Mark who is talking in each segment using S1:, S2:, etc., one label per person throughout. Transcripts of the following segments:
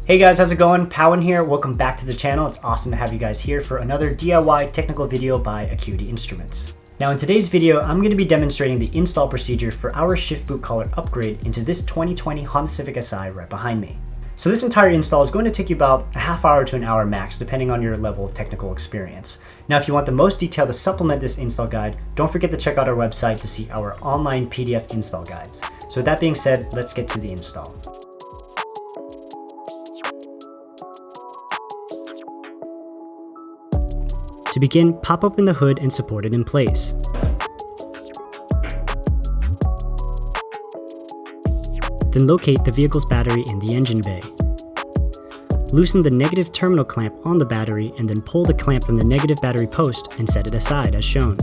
S1: Hey guys, how's it going? Powen here. Welcome back to the channel. It's awesome to have you guys here for another DIY technical video by ACUITY Instruments. Now in today's video, I'm going to be demonstrating the install procedure for our shift boot collar upgrade into this 2020 Honda Civic Si right behind me. So this entire install is going to take you about a half hour to an hour max, depending on your level of technical experience. Now if you want the most detail to supplement this install guide, don't forget to check out our website to see our online PDF install guides. So with that being said, let's get to the install. To begin, pop open the hood and support it in place. Then locate the vehicle's battery in the engine bay. Loosen the negative terminal clamp on the battery and then pull the clamp from the negative battery post and set it aside as shown.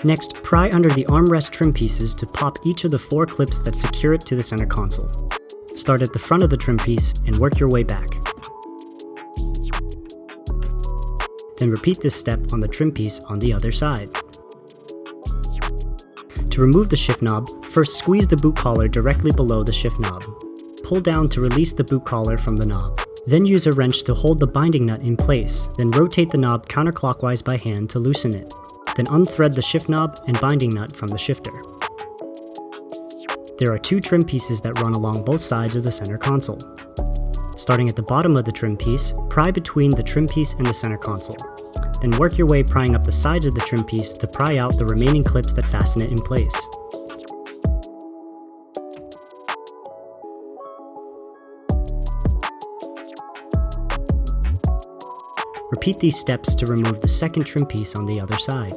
S1: Next, pry under the armrest trim pieces to pop each of the 4 clips that secure it to the center console. Start at the front of the trim piece and work your way back. Then repeat this step on the trim piece on the other side. To remove the shift knob, first squeeze the boot collar directly below the shift knob. Pull down to release the boot collar from the knob. Then use a wrench to hold the binding nut in place, then rotate the knob counterclockwise by hand to loosen it. Then unthread the shift knob and binding nut from the shifter. There are 2 trim pieces that run along both sides of the center console. Starting at the bottom of the trim piece, pry between the trim piece and the center console. Then work your way prying up the sides of the trim piece to pry out the remaining clips that fasten it in place. Repeat these steps to remove the second trim piece on the other side.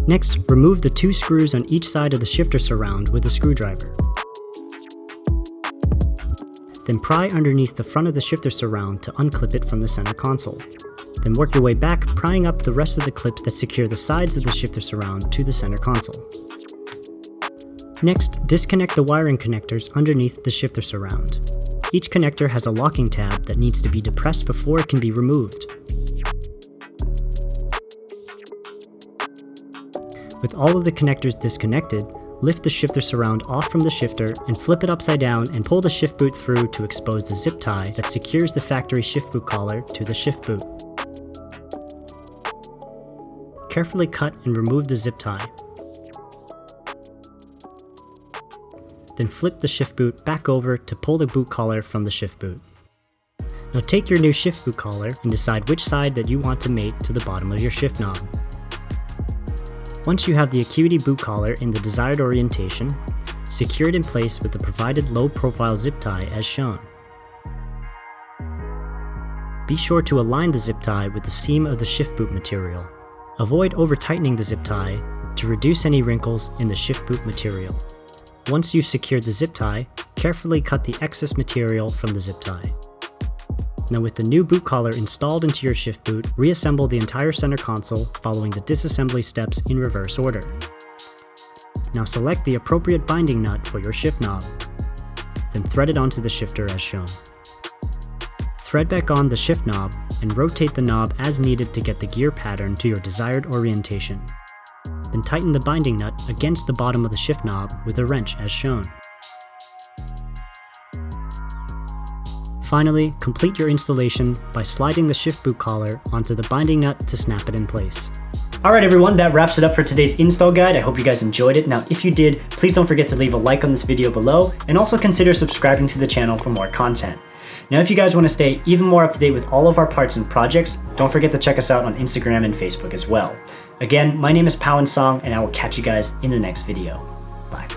S1: Next, remove the 2 screws on each side of the shifter surround with a screwdriver. Then pry underneath the front of the shifter surround to unclip it from the center console. Then work your way back, prying up the rest of the clips that secure the sides of the shifter surround to the center console. Next, disconnect the wiring connectors underneath the shifter surround. Each connector has a locking tab that needs to be depressed before it can be removed. With all of the connectors disconnected, lift the shifter surround off from the shifter and flip it upside down and pull the shift boot through to expose the zip tie that secures the factory shift boot collar to the shift boot. Carefully cut and remove the zip tie. Then flip the shift boot back over to pull the boot collar from the shift boot. Now take your new shift boot collar and decide which side that you want to mate to the bottom of your shift knob. Once you have the ACUITY boot collar in the desired orientation, secure it in place with the provided low-profile zip tie as shown. Be sure to align the zip tie with the seam of the shift boot material. Avoid over-tightening the zip tie to reduce any wrinkles in the shift boot material. Once you've secured the zip tie, carefully cut the excess material from the zip tie. Now with the new boot collar installed into your shift boot, reassemble the entire center console following the disassembly steps in reverse order. Now select the appropriate binding nut for your shift knob. Then thread it onto the shifter as shown. Thread back on the shift knob and rotate the knob as needed to get the gear pattern to your desired orientation. Then tighten the binding nut against the bottom of the shift knob with a wrench as shown. Finally, complete your installation by sliding the shift boot collar onto the binding nut to snap it in place. Alright everyone, that wraps it up for today's install guide. I hope you guys enjoyed it. Now if you did, please don't forget to leave a like on this video below and also consider subscribing to the channel for more content. Now if you guys want to stay even more up to date with all of our parts and projects, don't forget to check us out on Instagram and Facebook as well. Again, my name is Powen and I will catch you guys in the next video. Bye.